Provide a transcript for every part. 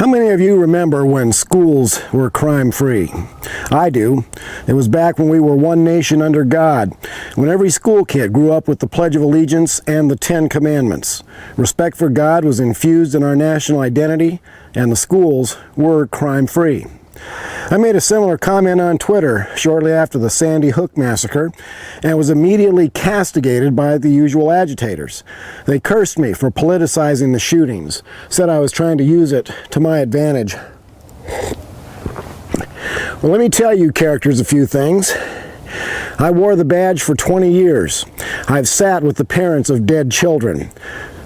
How many of you remember when schools were crime-free? I do. It was back when we were one nation under God, when every school kid grew up with the Pledge of Allegiance and the Ten Commandments. Respect for God was infused in our national identity, and the schools were crime-free. I made a similar comment on Twitter shortly after the Sandy Hook massacre and was immediately castigated by the usual agitators. They cursed me for politicizing the shootings, said I was trying to use it to my advantage. Well, let me tell you characters a few things. I wore the badge for 20 years. I've sat with the parents of dead children.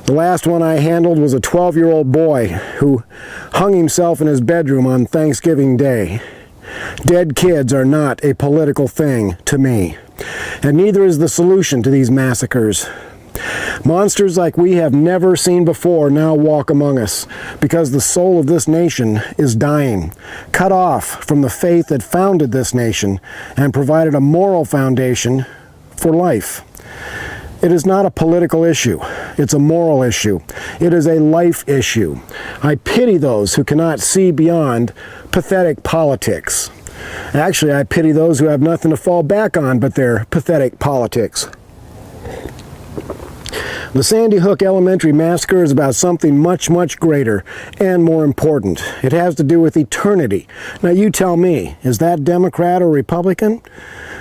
The last one I handled was a 12-year-old boy who hung himself in his bedroom on Thanksgiving Day. Dead kids are not a political thing to me, and neither is the solution to these massacres. Monsters like we have never seen before now walk among us because the soul of this nation is dying, cut off from the faith that founded this nation and provided a moral foundation for life. It is not a political issue. It's a moral issue. It is a life issue. I pity those who cannot see beyond pathetic politics. Actually, I pity those who have nothing to fall back on but their pathetic politics. The Sandy Hook Elementary Massacre is about something much, much greater and more important. It has to do with eternity. Now you tell me, is that Democrat or Republican?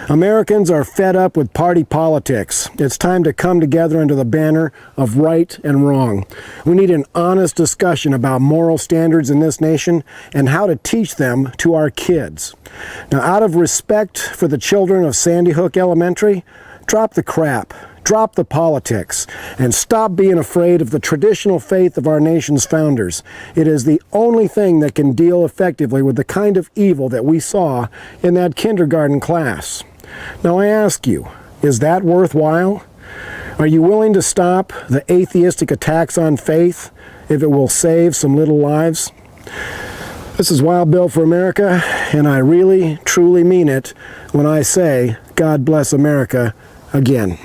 Americans are fed up with party politics. It's time to come together under the banner of right and wrong. We need an honest discussion about moral standards in this nation and how to teach them to our kids. Now, out of respect for the children of Sandy Hook Elementary, drop the crap. Drop the politics and stop being afraid of the traditional faith of our nation's founders. It is the only thing that can deal effectively with the kind of evil that we saw in that kindergarten class. Now I ask you, is that worthwhile? Are you willing to stop the atheistic attacks on faith if it will save some little lives? This is Wild Bill for America, and I really, truly mean it when I say God bless America again.